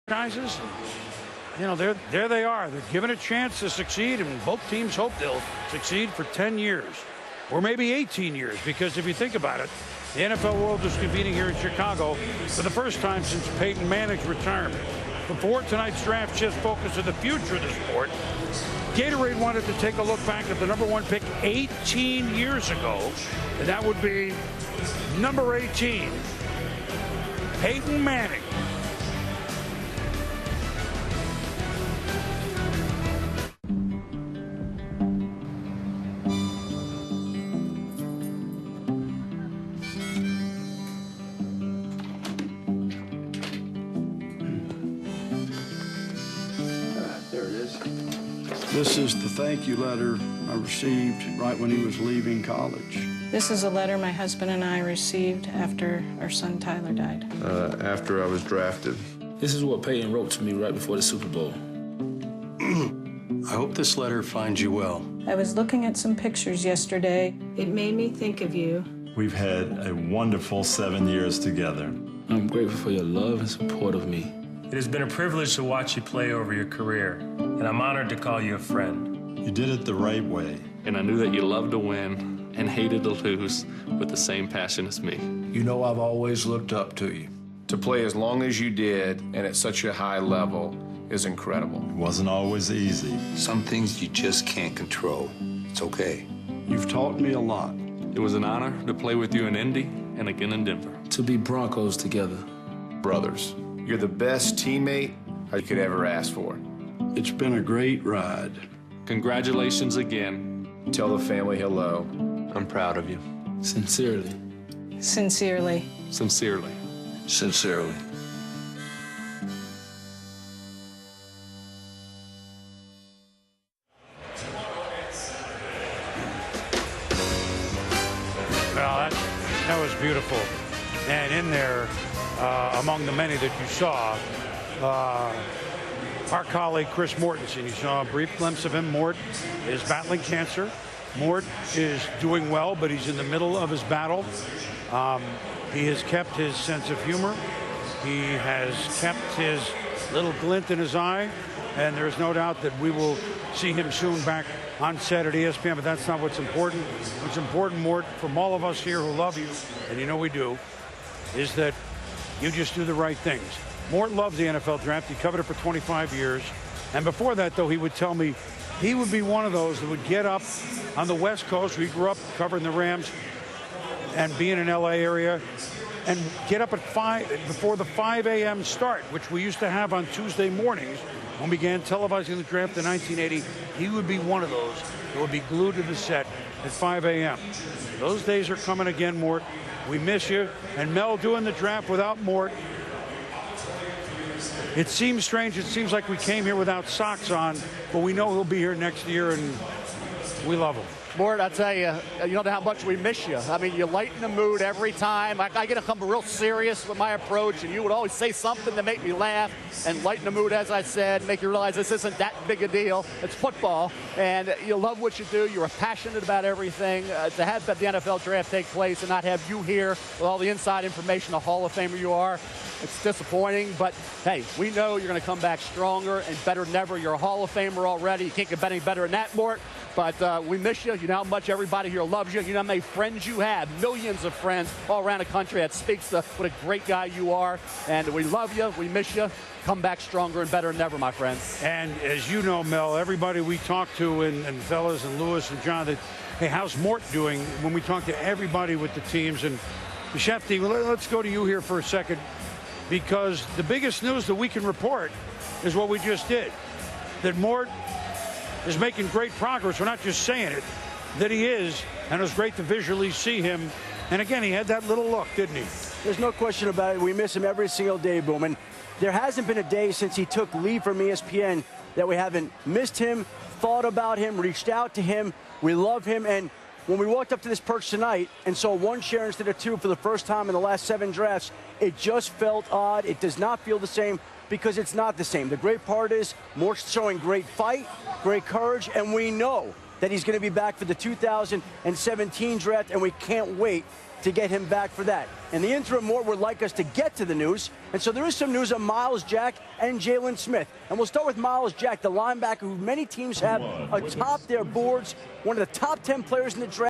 franchises. You know, there they are. They're given a chance to succeed, and both teams hope they'll succeed for 10 years or maybe 18 years, because if you think about it, the NFL world is convening here in Chicago for the first time since Peyton Manning's retirement. Before tonight's draft shifts focus on the future of the sport, Gatorade wanted to take a look back at the #1 pick 18 years ago, and that would be number 18, Peyton Manning. This is the thank you letter I received right when he was leaving college. This is a letter my husband and I received after our son Tyler died. After I was drafted. This is what Peyton wrote to me right before the Super Bowl. I hope this letter finds you well. I was looking at some pictures yesterday. It made me think of you. We've had a wonderful 7 years together. I'm grateful for your love and support of me. It has been a privilege to watch you play over your career, and I'm honored to call you a friend. You did it the right way. And I knew that you loved to win and hated to lose with the same passion as me. You know I've always looked up to you. To play as long as you did and at such a high level is incredible. It wasn't always easy. Some things you just can't control. It's okay. You've taught me a lot. It was an honor to play with you in Indy and again in Denver. To be Broncos together. Brothers, you're the best teammate I could ever ask for. It's been a great ride. Congratulations again. Tell the family hello. I'm proud of you. Sincerely. Sincerely. Sincerely. Sincerely. Well, that was beautiful. And in there, among the many that you saw, our colleague Chris Mortensen. You saw a brief glimpse of him. Mort is battling cancer. Mort is doing well, but he's in the middle of his battle. He has kept his sense of humor. He has kept his little glint in his eye, and there's no doubt that we will see him soon back on set at ESPN, but that's not what's important. What's important, Mort, from all of us here who love you, and you know we do, is that you just do the right things. Mort loves the NFL draft. He covered it for 25 years. And before that, though, he would tell me he would be one of those that would get up on the West Coast. We grew up covering the Rams and being in L.A. area, and get up at 5 before the 5 a.m. start, which we used to have on Tuesday mornings when we began televising the draft in 1980. He would be one of those that would be glued to the set at 5 a.m. Those days are coming again, Mort. We miss you. And Mel doing the draft without Mort. It seems strange. It seems like we came here without socks on, but we know he'll be here next year, and we love him. Mort, I tell you, you know how much we miss you. I mean, you lighten the mood every time. I get to come real serious with my approach, and you would always say something to make me laugh and lighten the mood, as I said, make you realize this isn't that big a deal. It's football, and you love what you do. You're passionate about everything. To have the NFL draft take place and not have you here with all the inside information, the Hall of Famer you are, it's disappointing, but hey, we know you're going to come back stronger and better than ever. You're a Hall of Famer already. You can't get any better than that, Mort. But we miss you. You know how much everybody here loves you. You know how many friends you have, millions of friends all around the country. That speaks to what a great guy you are. And we love you. We miss you. Come back stronger and better than ever, my friends. And as you know, Mel, everybody we talk to, and fellas and Lewis and John, that, hey, how's Mort doing? When we talk to everybody with the teams, and the chef team, let's go to you here for a second, because the biggest news that we can report is what we just did, that Mort is making great progress. We're not just saying it, that he is, and it was great to visually see him. And again, he had that little look, didn't he? There's no question about it. We miss him every single day, Bowman. There hasn't been a day since he took leave from ESPN that we haven't missed him, thought about him, reached out to him. We love him. And when we walked up to this perch tonight and saw one share instead of two for the first time in the last 7 drafts, it just felt odd. It does not feel the same, because it's not the same. The great part is Mort's showing great fight, great courage, and we know that he's going to be back for the 2017 draft, and we can't wait to get him back for that. In the interim, Mort would like us to get to the news. And so there is some news on Miles Jack and Jalen Smith. And we'll start with Miles Jack, the linebacker who many teams have atop their boards, one of the top 10 players in the draft.